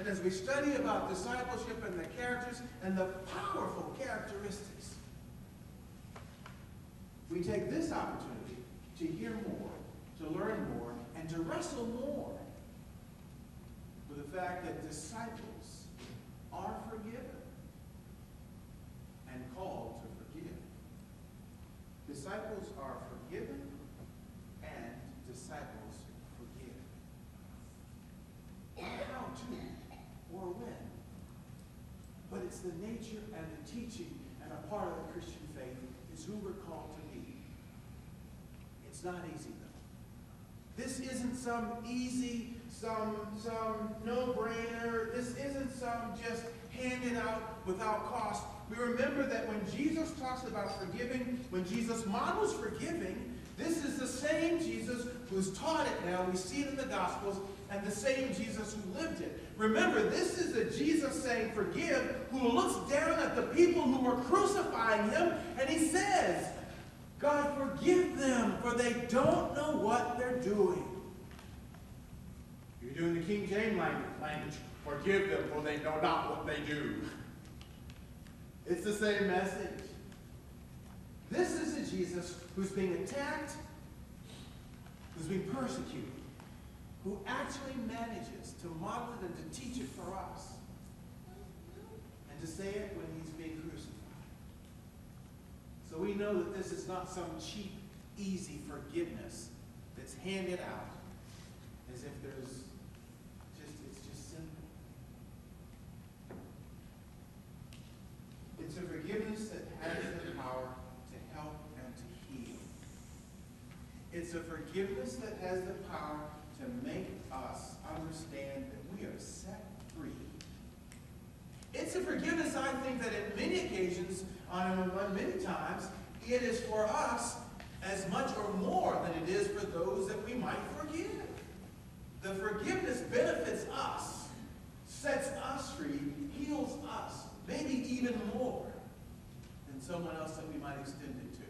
as we study about discipleship and the characters and the powerful characteristics, we take this opportunity to hear more, to learn more, and to wrestle more with the fact that disciples are forgiven and called to forgive. Disciples are forgiven and disciples forgive. Not how to or when, but it's the nature and the teaching and a part of the Christian faith is who we're called to be. It's not easy though. This isn't some easy, some no-brainer. This isn't some just handed out without cost. We remember that when Jesus talks about forgiving, when Jesus models forgiving, this is the same Jesus who's taught it now. We see it in the Gospels, and the same Jesus who lived it. Remember, this is a Jesus saying forgive, who looks down at the people who were crucifying him, and he says, God, forgive them, for they don't know what they're doing. You're doing the King James language. Forgive them, for they know not what they do. It's the same message. This is a Jesus who's being attacked, who's being persecuted, who actually manages to model it and to teach it for us, and to say it when he's being crucified. So we know that this is not some cheap, easy forgiveness that's handed out as if it's just simple. It's a forgiveness that has the power to help and to heal. It's a forgiveness that has the power to make us understand that we are set free. It's a forgiveness, I think, that at many occasions, on many times, it is for us as much or more than it is for those that we might forgive. The forgiveness benefits us, sets us free, heals us, maybe even more than someone else that we might extend it to.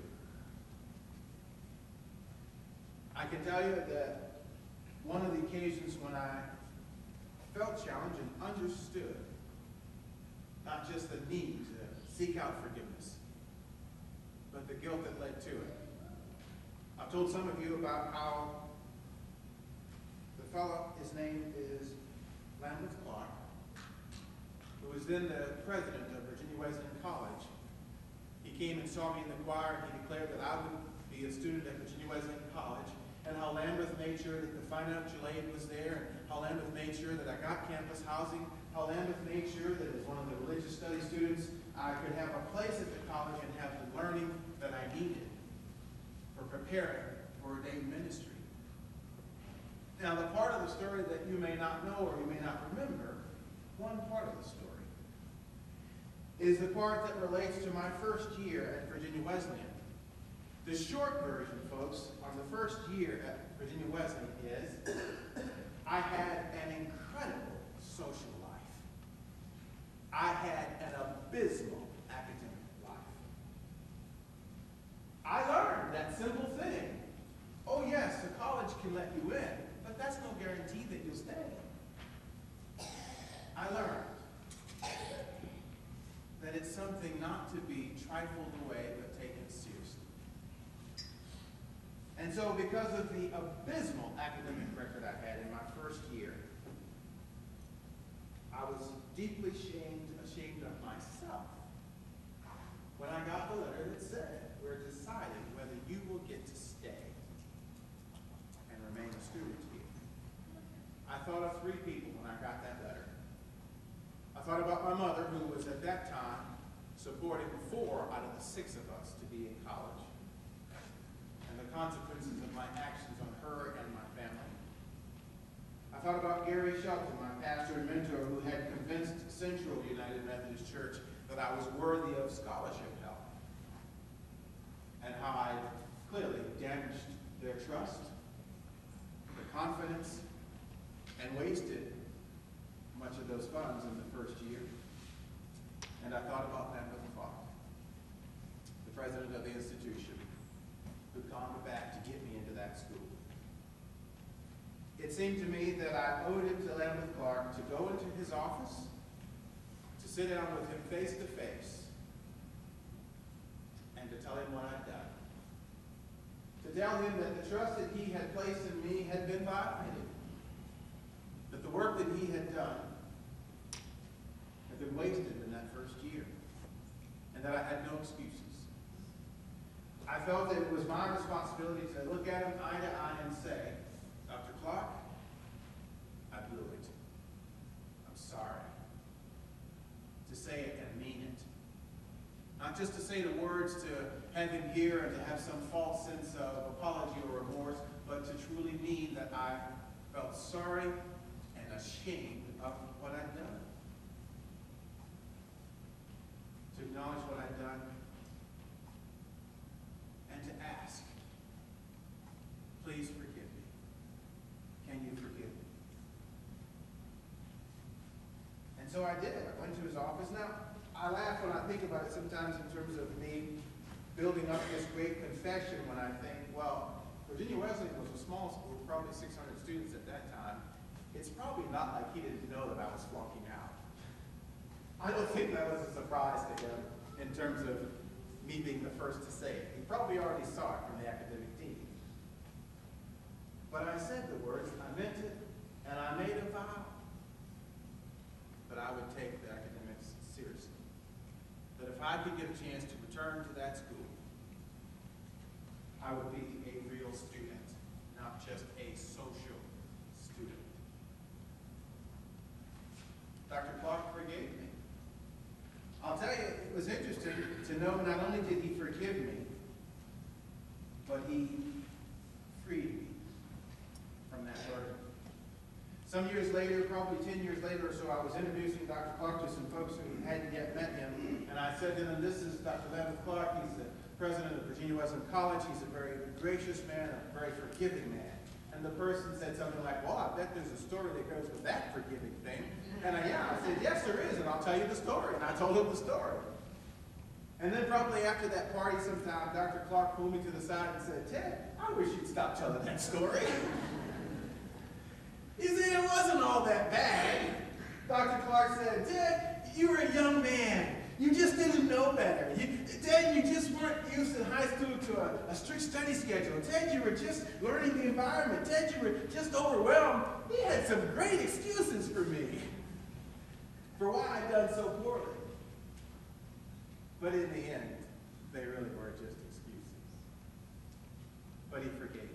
I can tell you that one of the occasions when I felt challenged and understood not just the need to seek out forgiveness, but the guilt that led to it. I've told some of you about how the fellow, his name is Lambeth Clark, who was then the president of Virginia Wesleyan College. He came and saw me in the choir, and he declared that I would be a student at Virginia Wesleyan College, and how Lambeth made sure that the financial aid was there, and how Lambeth made sure that I got campus housing, how Lambeth made sure that as one of the religious studies students, I could have a place at the college and have the learning that I needed for preparing for ordained ministry. Now, the part of the story that you may not know or you may not remember, one part of the story, is the part that relates to my first year at Virginia Wesleyan. The short version, folks, on the first year at Virginia Wesleyan is I had an incredible social life. I had an abysmal academic life. I learned that simple thing. Oh yes, the college can let you in, but that's no guarantee that you'll stay. I learned that it's something not to be trifled away, but taken seriously. And so because of the abysmal academic record I had in my first year, I was deeply ashamed of myself when I got the letter that said, we're deciding whether you will get to stay and remain a student here. I thought of three people when I got that letter. I thought about my mother, who was at that time supporting 4 out of the 6 of us to be in college, and the consequences of my actions on her and my family. I thought about Gary Shelton, my pastor and mentor, who had convinced Central United Methodist Church that I was worthy of scholarship help, and how I clearly damaged their trust, their confidence, and wasted much of those funds in the first year. And I thought about Lambeth Clark, the president of the institution, who'd gone back to get me into that school. it seemed to me that I owed it to Lambeth Clark to go into his office, to sit down with him face to face, and to tell him what I'd done. To tell him that the trust that he had placed in me had been violated, that the work that he had done had been wasted in that first year, and that I had no excuses. I felt that it was my responsibility to look at him eye to eye and say, Dr. Clark, I blew it. I'm sorry. To say it and mean it. Not just to say the words to have him hear and to have some false sense of apology or remorse, but to truly mean that I felt sorry and ashamed of what I'd done. To acknowledge what I'd done and to ask, please forgive me. Can you forgive me? And so I did. I went to his office. Now, I laugh when I think about it sometimes in terms of me building up this great confession when I think, well, Virginia Wesleyan was a small school, probably 600 students at that time. It's probably not like he didn't know that I was flunking out. I don't think that was a surprise to him in terms of me being the first to say it. He probably already saw it from the academic team. But I said the words, I meant it, and I made a vow that I would take the academics seriously. That if I could get a chance to return to that school, I would be a real student, not just a social student. Dr. Clark forgave me. I'll tell you, it was interesting to know not only did he forgive me, but he freed me from that burden. Some years later, probably 10 years later or so, I was introducing Dr. Clark to some folks who hadn't yet met him, and I said to them, this is Dr. Lambeth Clark. He's the president of Virginia Wesleyan College. He's a very gracious man, a very forgiving man. And the person said something like, well, I bet there's a story that goes with that forgiving thing. And I said, yes, there is, and I'll tell you the story. And I told him the story. And then probably after that party sometime, Dr. Clark pulled me to the side and said, Ted, I wish you'd stop telling that story. He said, it wasn't all that bad. Dr. Clark said, Ted, you were a young man. You just didn't know better. Ted, you just weren't used in high school to a strict study schedule. Ted, you were just learning the environment. Ted, you were just overwhelmed. He had some great excuses for me, for why I'd done so poorly. But in the end, they really were just excuses. But he forgave me.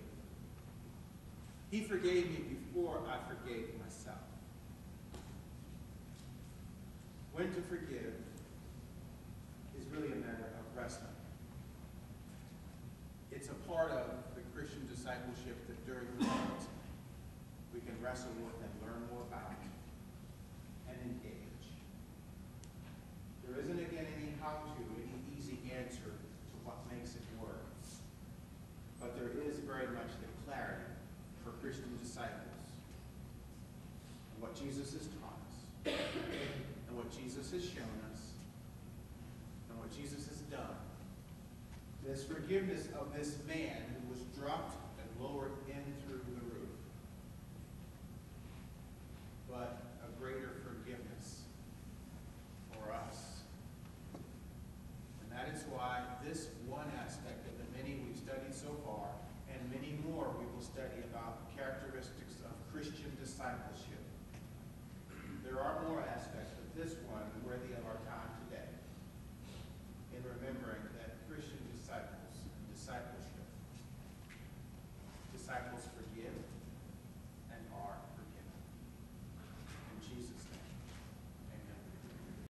He forgave me before I forgave myself. When to forgive is really a matter of wrestling. It's a part of the Christian discipleship that during the moment we can wrestle with and learn more about and engage. There isn't, again, any how-to, any easy answer to what makes it work. But there is very much the clarity for Christian disciples and what Jesus has taught us and what Jesus has shown us and what Jesus has done. This forgiveness of this man who was dropped and lowered